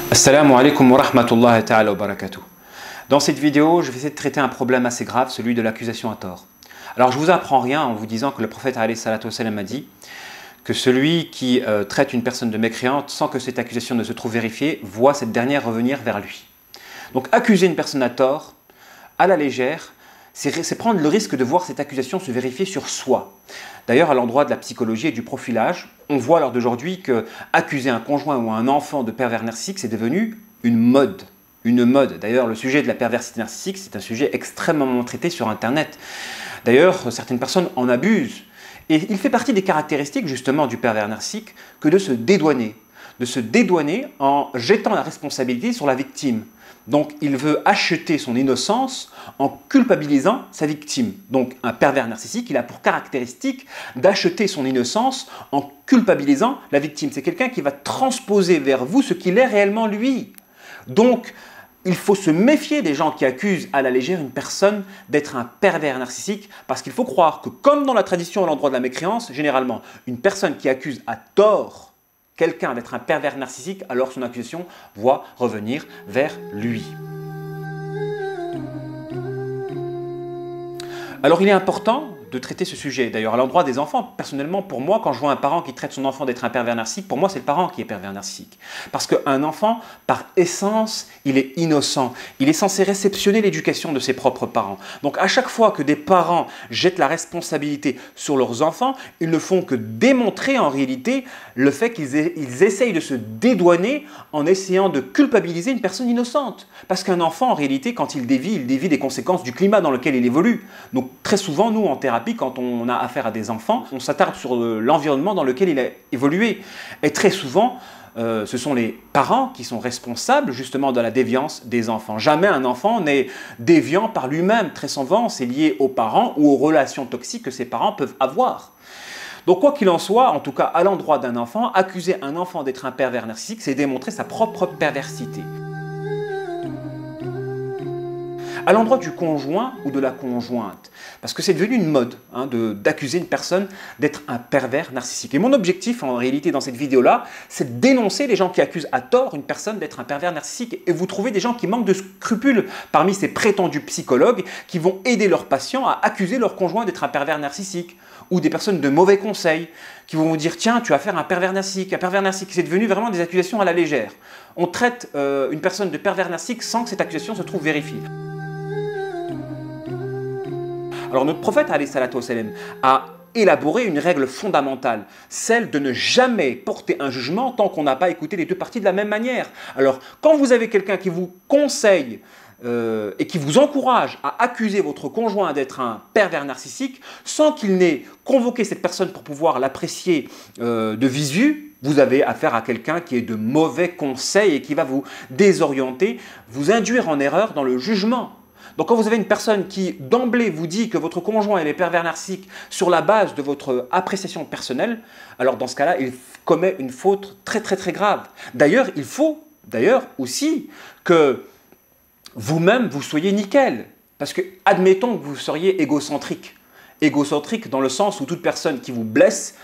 Assalamu alaikum wa rahmatullahi ta'ala wa barakatuh. Dans cette vidéo, je vais essayer de traiter un problème assez grave, celui de l'accusation à tort. Alors je ne vous apprends rien en vous disant que le prophète alayhi salatu wassalam a dit que celui qui traite une personne de mécréante sans que cette accusation ne se trouve vérifiée, voit cette dernière revenir vers lui. Donc accuser une personne à tort, à la légère, c'est prendre le risque de voir cette accusation se vérifier sur soi. D'ailleurs, à l'endroit de la psychologie et du profilage, on voit à l'heure d'aujourd'hui que accuser un conjoint ou un enfant de pervers narcissique, c'est devenu une mode. Une mode. D'ailleurs, le sujet de la perversité narcissique, c'est un sujet extrêmement traité sur Internet. D'ailleurs, certaines personnes en abusent. Et il fait partie des caractéristiques justement du pervers narcissique que de se dédouaner. De se dédouaner en jetant la responsabilité sur la victime. Donc, il veut acheter son innocence en culpabilisant sa victime. Donc, un pervers narcissique, il a pour caractéristique d'acheter son innocence en culpabilisant la victime. C'est quelqu'un qui va transposer vers vous ce qu'il est réellement lui. Donc, il faut se méfier des gens qui accusent à la légère une personne d'être un pervers narcissique parce qu'il faut croire que, comme dans la tradition à l'endroit de la mécréance, généralement, une personne qui accuse à tort quelqu'un d'être un pervers narcissique, alors son accusation va revenir vers lui. Alors il est important de traiter ce sujet. D'ailleurs, à l'endroit des enfants, personnellement, pour moi, quand je vois un parent qui traite son enfant d'être un pervers narcissique, pour moi, c'est le parent qui est pervers narcissique. Parce qu'un enfant, par essence, il est innocent. Il est censé réceptionner l'éducation de ses propres parents. Donc, à chaque fois que des parents jettent la responsabilité sur leurs enfants, ils ne font que démontrer en réalité le fait qu'ils essayent de se dédouaner en essayant de culpabiliser une personne innocente. Parce qu'un enfant, en réalité, quand il dévie des conséquences du climat dans lequel il évolue. Donc, très souvent, nous, en thérapie, quand on a affaire à des enfants, on s'attarde sur l'environnement dans lequel il a évolué. Et très souvent, ce sont les parents qui sont responsables justement de la déviance des enfants. Jamais un enfant n'est déviant par lui-même. Très souvent, c'est lié aux parents ou aux relations toxiques que ses parents peuvent avoir. Donc quoi qu'il en soit, en tout cas à l'endroit d'un enfant, accuser un enfant d'être un pervers narcissique, c'est démontrer sa propre perversité. À l'endroit du conjoint ou de la conjointe. Parce que c'est devenu une mode d'accuser une personne d'être un pervers narcissique. Et mon objectif en réalité dans cette vidéo-là, c'est de dénoncer les gens qui accusent à tort une personne d'être un pervers narcissique. Et vous trouvez des gens qui manquent de scrupules parmi ces prétendus psychologues qui vont aider leurs patients à accuser leur conjoint d'être un pervers narcissique. Ou des personnes de mauvais conseils qui vont vous dire « Tiens, tu vas faire un pervers narcissique ». Un pervers narcissique, c'est devenu vraiment des accusations à la légère. On traite une personne de pervers narcissique sans que cette accusation se trouve vérifiée. Alors notre prophète alayhi salatu wassalam a élaboré une règle fondamentale, celle de ne jamais porter un jugement tant qu'on n'a pas écouté les deux parties de la même manière. Alors quand vous avez quelqu'un qui vous conseille et qui vous encourage à accuser votre conjoint d'être un pervers narcissique sans qu'il n'ait convoqué cette personne pour pouvoir l'apprécier de visu, vous avez affaire à quelqu'un qui est de mauvais conseils et qui va vous désorienter, vous induire en erreur dans le jugement. Donc quand vous avez une personne qui d'emblée vous dit que votre conjoint est pervers narcissique sur la base de votre appréciation personnelle, alors dans ce cas-là, il commet une faute très grave. D'ailleurs, il faut aussi que vous-même vous soyez nickel. Parce que admettons que vous seriez égocentrique. Égocentrique dans le sens où toute personne qui vous blesse,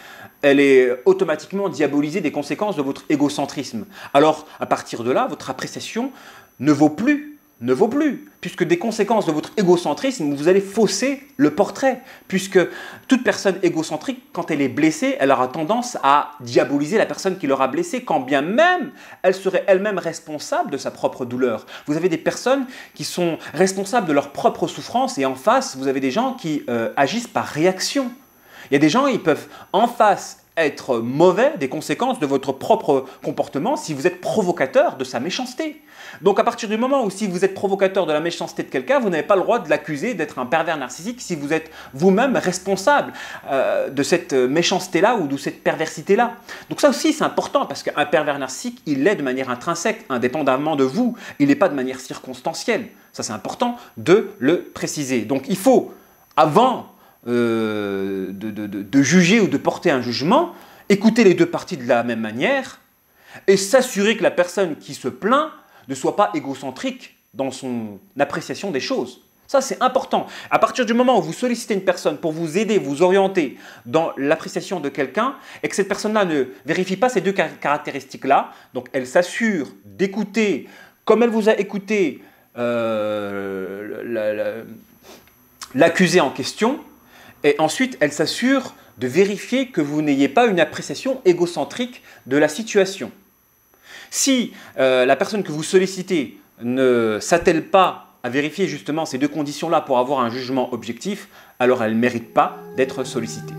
elle est automatiquement diabolisée des conséquences de votre égocentrisme. Alors à partir de là, votre appréciation ne vaut plus, puisque des conséquences de votre égocentrisme, vous allez fausser le portrait, puisque toute personne égocentrique, quand elle est blessée, elle aura tendance à diaboliser la personne qui l'aura blessée, quand bien même elle serait elle-même responsable de sa propre douleur. Vous avez des personnes qui sont responsables de leur propre souffrance, et en face, vous avez des gens qui agissent par réaction. Il y a des gens, ils peuvent en face être mauvais des conséquences de votre propre comportement si vous êtes provocateur de sa méchanceté. Donc à partir du moment où si vous êtes provocateur de la méchanceté de quelqu'un, vous n'avez pas le droit de l'accuser d'être un pervers narcissique si vous êtes vous-même responsable de cette méchanceté-là ou de cette perversité-là. Donc ça aussi c'est important parce qu'un pervers narcissique, il l'est de manière intrinsèque, indépendamment de vous. Il n'est pas de manière circonstancielle. Ça c'est important de le préciser. Donc il faut, avant de juger ou de porter un jugement, écouter les deux parties de la même manière et s'assurer que la personne qui se plaint ne soit pas égocentrique dans son appréciation des choses. Ça, c'est important. À partir du moment où vous sollicitez une personne pour vous aider, vous orienter dans l'appréciation de quelqu'un et que cette personne-là ne vérifie pas ces deux caractéristiques-là, donc elle s'assure d'écouter, comme elle vous a écouté, l'accusé en question, et ensuite elle s'assure de vérifier que vous n'ayez pas une appréciation égocentrique de la situation. Si la personne que vous sollicitez ne s'attelle pas à vérifier justement ces deux conditions-là pour avoir un jugement objectif, alors elle ne mérite pas d'être sollicitée.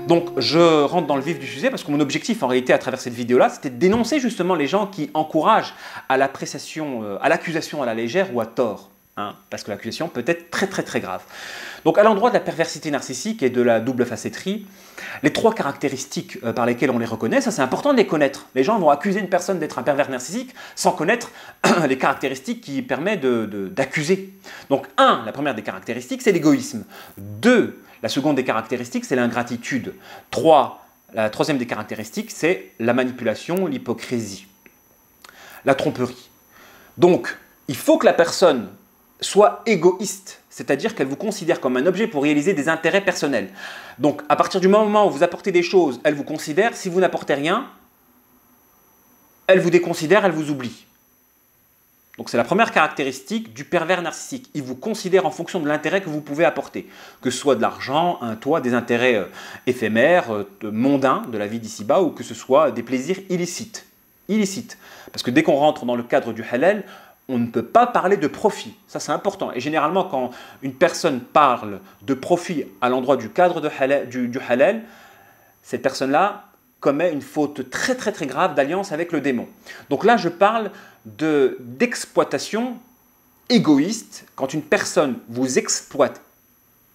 Donc je rentre dans le vif du sujet parce que mon objectif en réalité à travers cette vidéo-là, c'était de dénoncer justement les gens qui encouragent à l'appréciation, à l'accusation à la légère ou à tort. Parce que l'accusation peut être très grave. Donc à l'endroit de la perversité narcissique et de la double facetterie, les trois caractéristiques par lesquelles on les reconnaît, ça c'est important de les connaître. Les gens vont accuser une personne d'être un pervers narcissique sans connaître les caractéristiques qui permettent d'accuser. Donc la première des caractéristiques, c'est l'égoïsme. 2, la seconde des caractéristiques, c'est l'ingratitude. 3, la troisième des caractéristiques, c'est la manipulation, l'hypocrisie, la tromperie. Donc il faut que la personne soit égoïste, c'est-à-dire qu'elle vous considère comme un objet pour réaliser des intérêts personnels. Donc, à partir du moment où vous apportez des choses, elle vous considère. Si vous n'apportez rien, elle vous déconsidère, elle vous oublie. Donc, c'est la première caractéristique du pervers narcissique. Il vous considère en fonction de l'intérêt que vous pouvez apporter, que ce soit de l'argent, un toit, des intérêts éphémères, mondains de la vie d'ici-bas, ou que ce soit des plaisirs illicites. Parce que dès qu'on rentre dans le cadre du halal, on ne peut pas parler de profit. Ça, c'est important. Et généralement, quand une personne parle de profit à l'endroit du cadre du halal, cette personne-là commet une faute très grave d'alliance avec le démon. Donc là, je parle d'exploitation égoïste, quand une personne vous exploite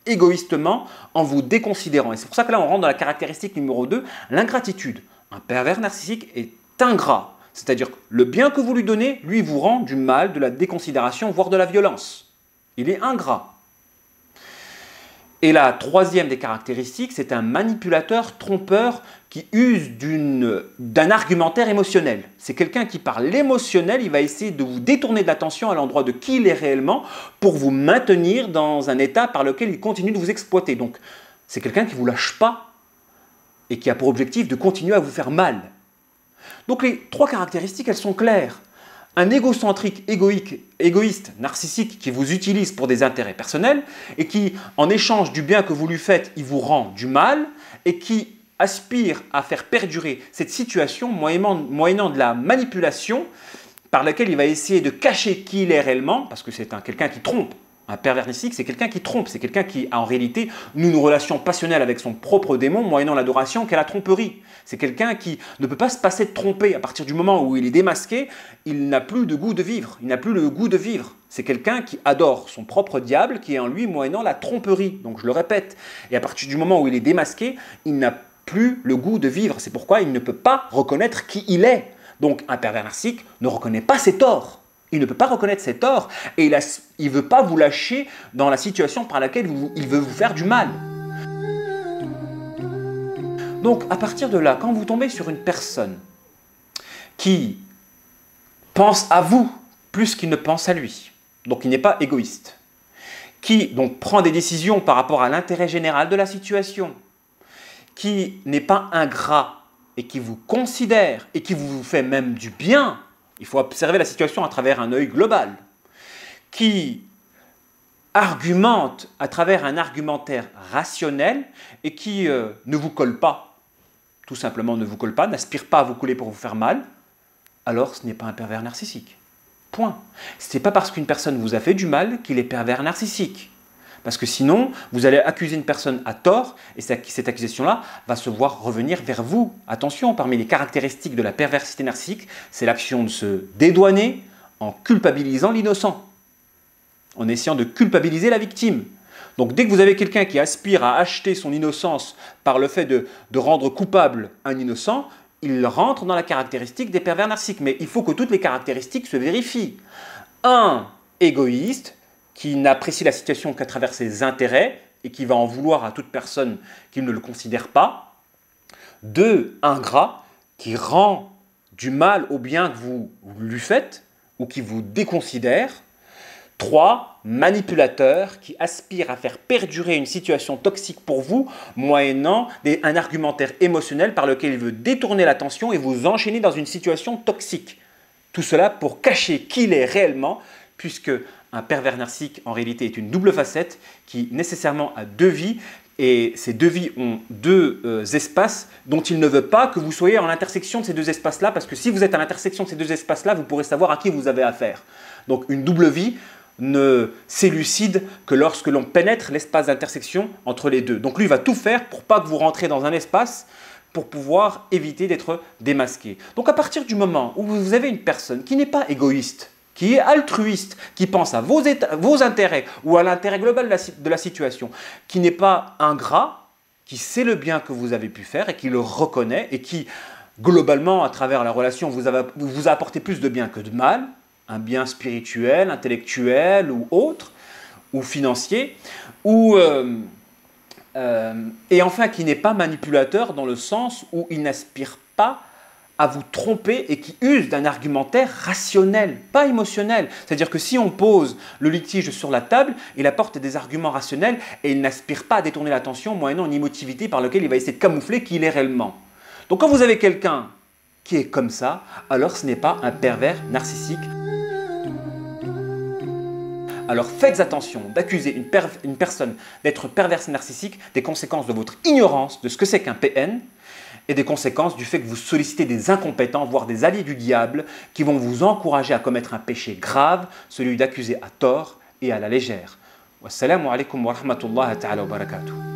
égoïstement en vous déconsidérant. Et c'est pour ça que là, on rentre dans la caractéristique numéro 2, l'ingratitude. Un pervers narcissique est ingrat. C'est-à-dire que le bien que vous lui donnez, lui, vous rend du mal, de la déconsidération, voire de la violence. Il est ingrat. Et la troisième des caractéristiques, c'est un manipulateur trompeur qui use d'un argumentaire émotionnel. C'est quelqu'un qui, par l'émotionnel, il va essayer de vous détourner de l'attention à l'endroit de qui il est réellement pour vous maintenir dans un état par lequel il continue de vous exploiter. Donc, c'est quelqu'un qui ne vous lâche pas et qui a pour objectif de continuer à vous faire mal. Donc les trois caractéristiques, elles sont claires. Un égocentrique, égoïste, narcissique qui vous utilise pour des intérêts personnels et qui, en échange du bien que vous lui faites, il vous rend du mal et qui aspire à faire perdurer cette situation moyennant de la manipulation par laquelle il va essayer de cacher qui il est réellement, parce que c'est quelqu'un qui trompe. Un pervers narcissique, c'est quelqu'un qui trompe, c'est quelqu'un qui a en réalité une relation passionnelle avec son propre démon, moyennant l'adoration qu'est la tromperie. C'est quelqu'un qui ne peut pas se passer de tromper. À partir du moment où il est démasqué, il n'a plus de goût de vivre. Il n'a plus le goût de vivre. C'est quelqu'un qui adore son propre diable, qui est en lui moyennant la tromperie. Donc je le répète. Et à partir du moment où il est démasqué, il n'a plus le goût de vivre. C'est pourquoi il ne peut pas reconnaître qui il est. Donc un pervers narcissique ne reconnaît pas ses torts. Il ne peut pas reconnaître ses torts et il ne veut pas vous lâcher dans la situation par laquelle il veut vous faire du mal. Donc à partir de là, quand vous tombez sur une personne qui pense à vous plus qu'il ne pense à lui, donc il n'est pas égoïste, qui donc prend des décisions par rapport à l'intérêt général de la situation, qui n'est pas ingrat et qui vous considère et qui vous fait même du bien, il faut observer la situation à travers un œil global, qui argumente à travers un argumentaire rationnel et qui ne vous colle pas, tout simplement ne vous colle pas, n'aspire pas à vous coller pour vous faire mal, alors ce n'est pas un pervers narcissique. Point. Ce n'est pas parce qu'une personne vous a fait du mal qu'il est pervers narcissique. Parce que sinon, vous allez accuser une personne à tort et cette accusation-là va se voir revenir vers vous. Attention, parmi les caractéristiques de la perversité narcissique, c'est l'action de se dédouaner en culpabilisant l'innocent, en essayant de culpabiliser la victime. Donc dès que vous avez quelqu'un qui aspire à acheter son innocence par le fait de rendre coupable un innocent, il rentre dans la caractéristique des pervers narcissiques. Mais il faut que toutes les caractéristiques se vérifient. Un, égoïste, qui n'apprécie la situation qu'à travers ses intérêts et qui va en vouloir à toute personne qui ne le considère pas. 2, ingrat, qui rend du mal au bien que vous lui faites ou qui vous déconsidère. 3. Manipulateur qui aspire à faire perdurer une situation toxique pour vous, moyennant un argumentaire émotionnel par lequel il veut détourner l'attention et vous enchaîner dans une situation toxique. Tout cela pour cacher qui il est réellement, puisque un pervers narcissique en réalité est une double facette qui nécessairement a deux vies, et ces deux vies ont deux espaces dont il ne veut pas que vous soyez à l'intersection de ces deux espaces-là, parce que si vous êtes à l'intersection de ces deux espaces-là, vous pourrez savoir à qui vous avez affaire. Donc une double vie ne s'élucide que lorsque l'on pénètre l'espace d'intersection entre les deux. Donc lui va tout faire pour pas que vous rentrez dans un espace pour pouvoir éviter d'être démasqué. Donc à partir du moment où vous avez une personne qui n'est pas égoïste, qui est altruiste, qui pense à vos intérêts ou à l'intérêt global de la situation, qui n'est pas ingrat, qui sait le bien que vous avez pu faire et qui le reconnaît et qui, globalement, à travers la relation, vous a apporté plus de bien que de mal, un bien spirituel, intellectuel ou autre, ou financier, et enfin qui n'est pas manipulateur dans le sens où il n'aspire pas à vous tromper et qui use d'un argumentaire rationnel, pas émotionnel. C'est-à-dire que si on pose le litige sur la table, il apporte des arguments rationnels et il n'aspire pas à détourner l'attention moyennant une émotivité par laquelle il va essayer de camoufler qui il est réellement. Donc quand vous avez quelqu'un qui est comme ça, alors ce n'est pas un pervers narcissique. Alors faites attention d'accuser une personne d'être perverse narcissique des conséquences de votre ignorance de ce que c'est qu'un PN et des conséquences du fait que vous sollicitez des incompétents, voire des alliés du diable, qui vont vous encourager à commettre un péché grave, celui d'accuser à tort et à la légère. Wassalamu alaikum wa rahmatullahi ta'ala wa barakatuh.